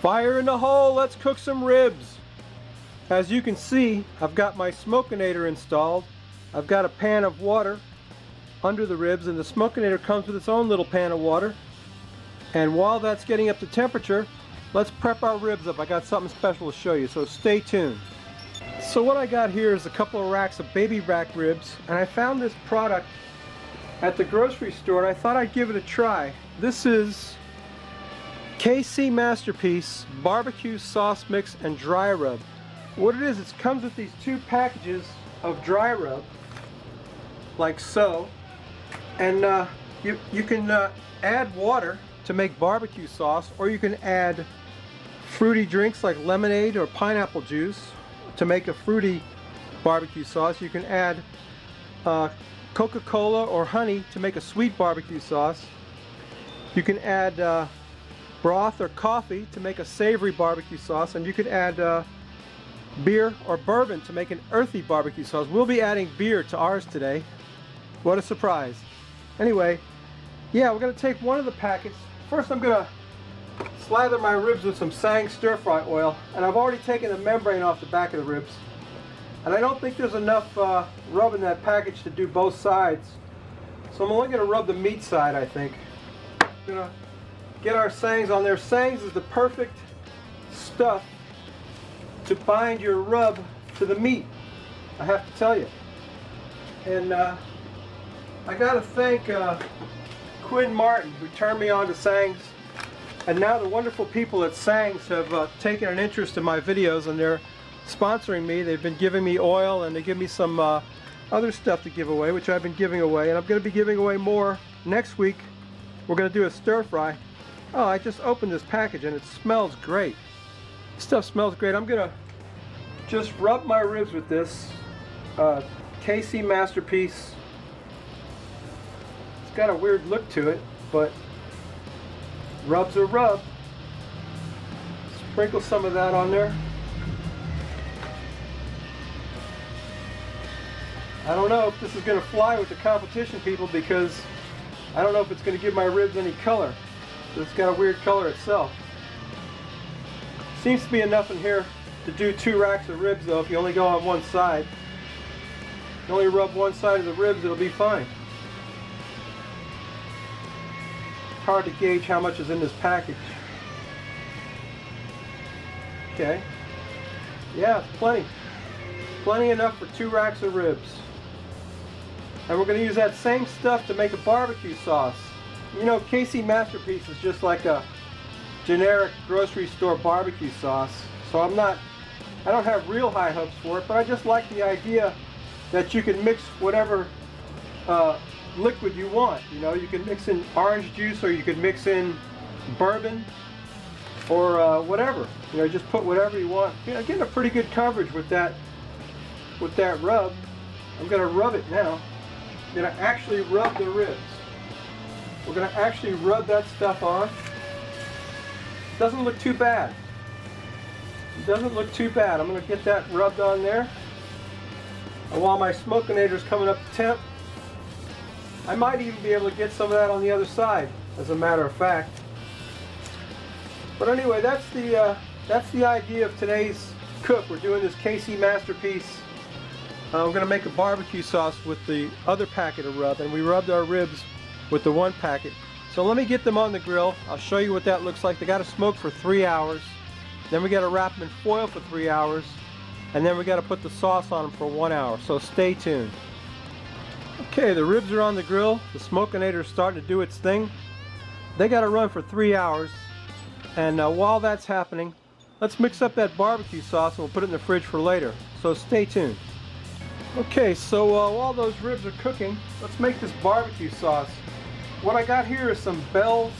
Fire in the hole, let's cook some ribs. As you can see, I've got my smokinator installed. I've got a pan of water under the ribs, and the smokinator comes with its own little pan of water. And while that's getting up to temperature, let's prep our ribs up. I got something special to show you, so stay tuned. So what I got here is a couple of racks of baby back ribs, and I found this product at the grocery store and I thought I'd give it a try. This is KC Masterpiece Barbecue Sauce Mix and Dry Rub. What it is, it comes with these two packages of dry rub, like so, and you can add water to make barbecue sauce, or you can add fruity drinks like lemonade or pineapple juice to make a fruity barbecue sauce. You can add Coca-Cola or honey to make a sweet barbecue sauce. You can add broth or coffee to make a savory barbecue sauce, and you could add beer or bourbon to make an earthy barbecue sauce. We'll be adding beer to ours today. What a surprise. Anyway, yeah, we're going to take one of the packets. First I'm going to slather my ribs with some Sang stir-fry oil, and I've already taken the membrane off the back of the ribs. And I don't think there's enough rub in that package to do both sides. So I'm only going to rub the meat side, I think. I'm going to get our Sangs on there. Sangs is the perfect stuff to bind your rub to the meat, I have to tell you. And I got to thank Quinn Martin, who turned me on to Sangs. And now the wonderful people at Sangs have taken an interest in my videos, and they're sponsoring me. They've been giving me oil, and they give me some other stuff to give away, which I've been giving away, and I'm going to be giving away more next week. We're going to do a stir fry. Oh, I just opened this package and it smells great. This stuff smells great. I'm going to just rub my ribs with this KC Masterpiece. It's got a weird look to it, but rub's a rub. Sprinkle some of that on there. I don't know if this is going to fly with the competition people, because I don't know if it's going to give my ribs any color. It's got a weird color itself. Seems to be enough in here to do 2 racks of ribs, though. If you only go on one side, you only rub one side of the ribs, it'll be fine. It's hard to gauge how much is in this package. Okay. Yeah, it's plenty. Plenty enough for 2 racks of ribs. And we're going to use that same stuff to make a barbecue sauce. You know, KC Masterpiece is just like a generic grocery store barbecue sauce. So I don't have real high hopes for it, but I just like the idea that you can mix whatever liquid you want. You know, you can mix in orange juice, or you can mix in bourbon, or whatever. You know, just put whatever you want. You know, getting a pretty good coverage with that rub. I'm going to rub it now. I'm going to actually rub the ribs. We're going to actually rub that stuff on. It doesn't look too bad. It doesn't look too bad. I'm going to get that rubbed on there. And while my smokinator is coming up to temp, I might even be able to get some of that on the other side, as a matter of fact. But anyway, that's the idea of today's cook. We're doing this KC Masterpiece. We're going to make a barbecue sauce with the other packet of rub, and we rubbed our ribs with the one packet. So let me get them on the grill. I'll show you what that looks like. They got to smoke for 3 hours. Then we got to wrap them in foil for 3 hours. And then we got to put the sauce on them for 1 hour. So stay tuned. Okay, the ribs are on the grill. The smokinator is starting to do its thing. They got to run for 3 hours. And while that's happening, let's mix up that barbecue sauce and we'll put it in the fridge for later. So stay tuned. Okay, so while those ribs are cooking, let's make this barbecue sauce. What I got here is some Bell's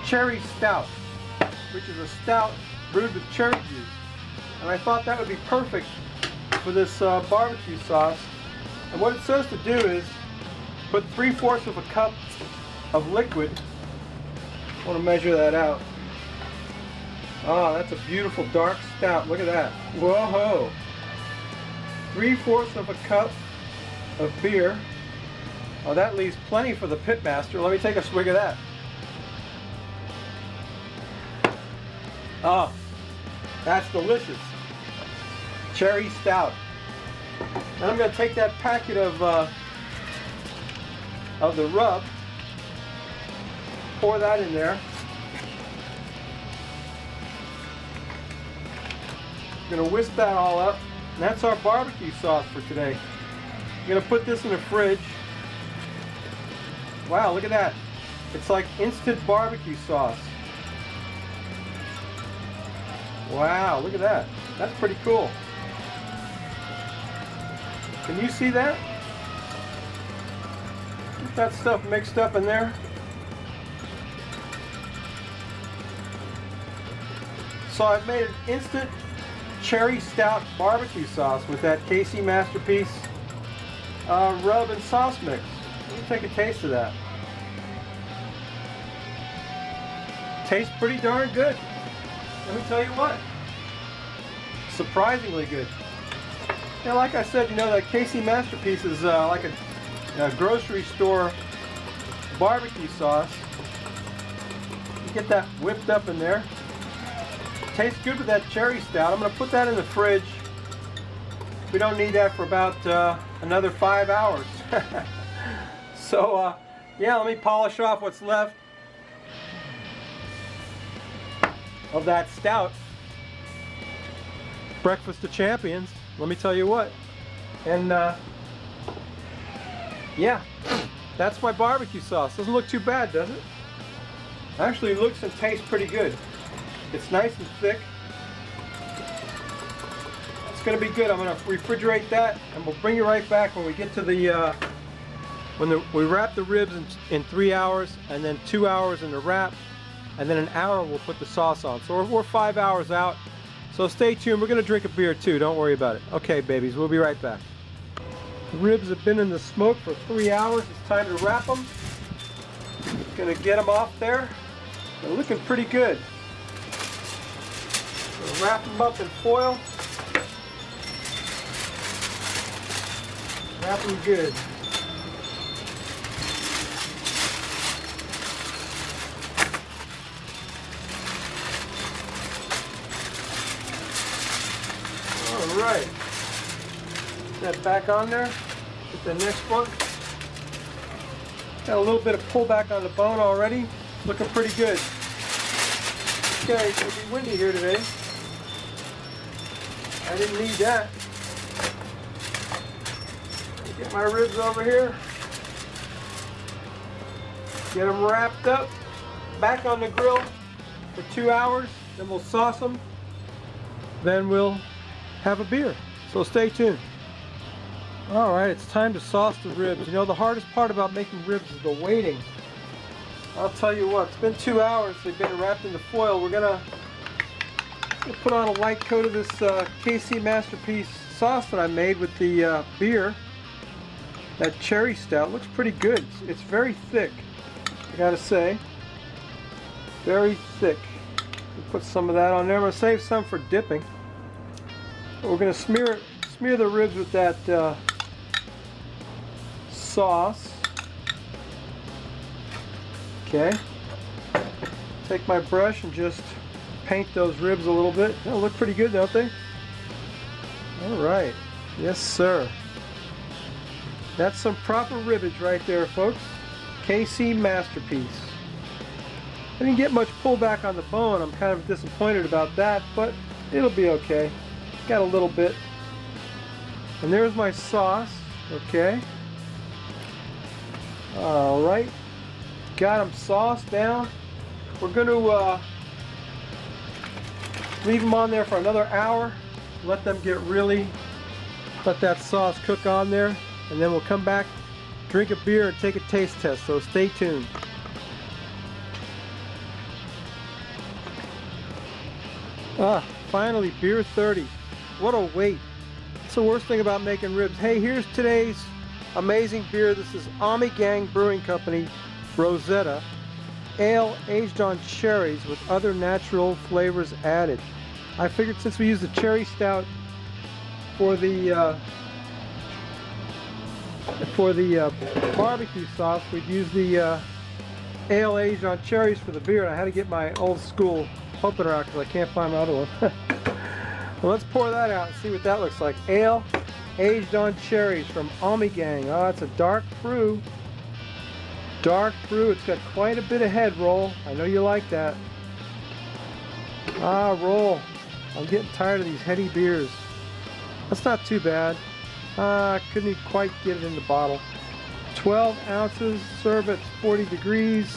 Cherry Stout, which is a stout brewed with cherry juice. And I thought that would be perfect for this barbecue sauce. And what it says to do is put 3/4 of a cup of liquid. I want to measure that out. Ah, that's a beautiful dark stout. Look at that. Whoa! 3/4 of a cup of beer. Oh, that leaves plenty for the pitmaster. Let me take a swig of that. Oh, that's delicious. Cherry stout. And I'm going to take that packet of the rub, pour that in there. I'm going to whisk that all up. And that's our barbecue sauce for today. I'm going to put this in the fridge. Wow, look at that. It's like instant barbecue sauce. Wow, look at that. That's pretty cool. Can you see that? Get that stuff mixed up in there. So I've made an instant cherry stout barbecue sauce with that KC Masterpiece rub and sauce mix. Let me take a taste of that. Tastes pretty darn good. Let me tell you what. Surprisingly good. Yeah, like I said, you know, that KC Masterpiece is like a grocery store barbecue sauce. You get that whipped up in there. Tastes good with that cherry stout. I'm going to put that in the fridge. We don't need that for about another 5 hours. So, yeah, let me polish off what's left of that stout. Breakfast of Champions. Let me tell you what. And yeah, that's my barbecue sauce. Doesn't look too bad, does it? Actually looks and tastes pretty good. It's nice and thick. It's going to be good. I'm going to refrigerate that, and we'll bring you right back when we get to the we wrap the ribs in 3 hours, and then 2 hours in the wrap, and then an hour we'll put the sauce on. So we're 5 hours out. So stay tuned. We're going to drink a beer too. Don't worry about it. Okay, babies, we'll be right back. The ribs have been in the smoke for 3 hours. It's time to wrap them. Going to get them off there. They're looking pretty good. We'll wrap them up in foil. Wrap them good. All right. Put that back on there. Get the next one. Got a little bit of pullback on the bone already. Looking pretty good. Okay, it's going to be windy here today. I didn't need that. Get my ribs over here. Get them wrapped up. Back on the grill for 2 hours. Then we'll sauce them. Then we'll have a beer. So stay tuned. All right, it's time to sauce the ribs. You know, the hardest part about making ribs is the waiting. I'll tell you what, it's been 2 hours. They've been wrapped in the foil. We're gonna put on a light coat of this KC Masterpiece sauce that I made with the beer. That cherry stout looks pretty good. It's very thick, I gotta say. Very thick. We'll put some of that on there. I'm gonna save some for dipping. We're gonna smear the ribs with that sauce. Okay. Take my brush and just paint those ribs a little bit. They'll look pretty good, don't they? All right. Yes, sir. That's some proper ribbage right there, folks. KC Masterpiece. I didn't get much pullback on the bone. I'm kind of disappointed about that, but it'll be okay. Got a little bit. And there's my sauce. Okay. All right. Got them sauced down. We're going to leave them on there for another hour. Let them get really, let that sauce cook on there. And then we'll come back, drink a beer, and take a taste test. So stay tuned. Finally, beer 30. What a wait. That's the worst thing about making ribs. Hey, here's today's amazing beer. This is Ami Gang Brewing Company Rosetta Ale aged on cherries with other natural flavors added. I figured since we used the cherry stout for the barbecue sauce, we'd use the ale aged on cherries for the beer, and I had to get my old school hoping they're out because I can't find my other one. Well, let's pour that out and see what that looks like. Ale aged on cherries from Ami Gang. Oh, it's a dark brew. Dark brew. It's got quite a bit of head, Roll. I know you like that. Ah, Roll. I'm getting tired of these heady beers. That's not too bad. I couldn't quite get it in the bottle. 12 ounces. Serve at 40 degrees.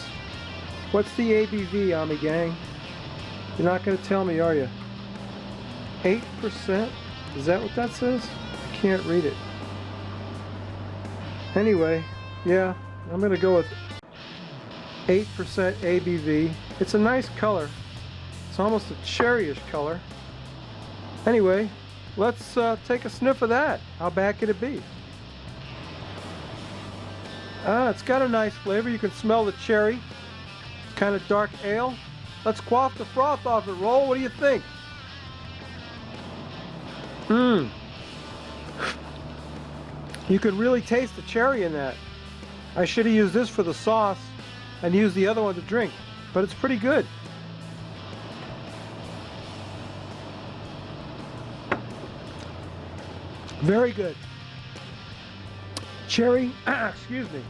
What's the ABV, Ami Gang? You're not going to tell me, are you? 8%? Is that what that says? I can't read it. Anyway, yeah, I'm going to go with 8% ABV. It's a nice color. It's almost a cherryish color. Anyway, let's take a sniff of that. How bad could it be? Ah, it's got a nice flavor. You can smell the cherry. It's kind of dark ale. Let's quaff the froth off it, Roll. What do you think? Mmm. You could really taste the cherry in that. I should have used this for the sauce and used the other one to drink, but it's pretty good. Very good. Cherry, excuse me.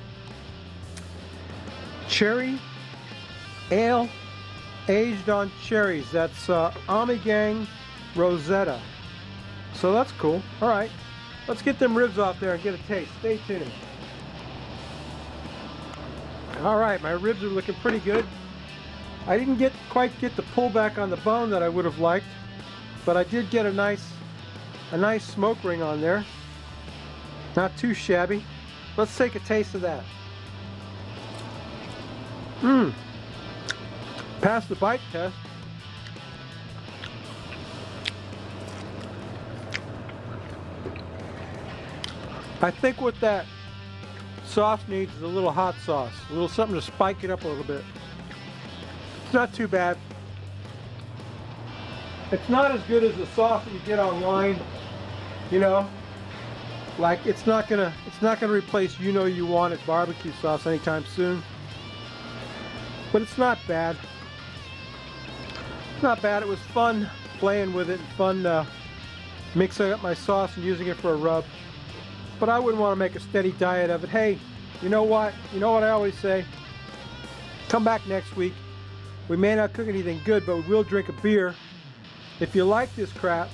Cherry ale aged on cherries. That's Ami Gang Rosetta. So that's cool. All right, let's get them ribs off there and get a taste. Stay tuned. All right, my ribs are looking pretty good. I didn't quite get the pullback on the bone that I would have liked, but I did get a nice smoke ring on there. Not too shabby. Let's take a taste of that. Mmm. Passed the bite test. I think what that sauce needs is a little hot sauce, a little something to spike it up a little bit. It's not too bad. It's not as good as the sauce that you get online, you know. Like it's not gonna replace you want it barbecue sauce anytime soon. But it's not bad. It's not bad. It was fun playing with it and fun mixing up my sauce and using it for a rub. But I wouldn't want to make a steady diet of it. Hey, you know what? You know what I always say? Come back next week. We may not cook anything good, but we will drink a beer. If you like this crap,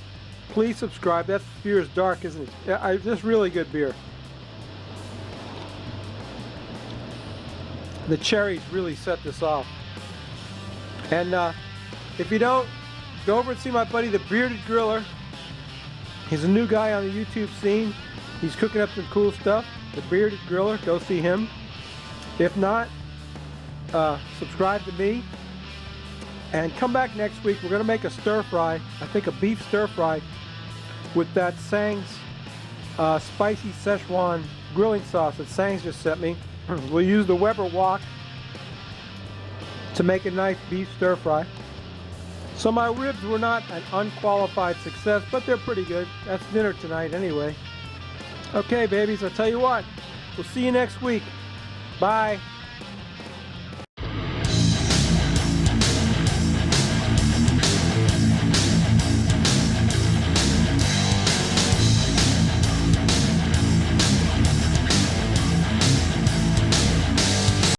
please subscribe. That beer is dark, isn't it? This really good beer. The cherries really set this off. And if you don't, go over and see my buddy, the Bearded Griller. He's a new guy on the YouTube scene. He's cooking up some cool stuff. The Bearded Griller, go see him. If not, subscribe to me. And come back next week. We're going to make a stir fry. I think a beef stir fry with that Sang's spicy Szechuan grilling sauce that Sang's just sent me. We'll use the Weber wok to make a nice beef stir fry. So my ribs were not an unqualified success, but they're pretty good. That's dinner tonight anyway. Okay, babies, I'll tell you what. We'll see you next week. Bye.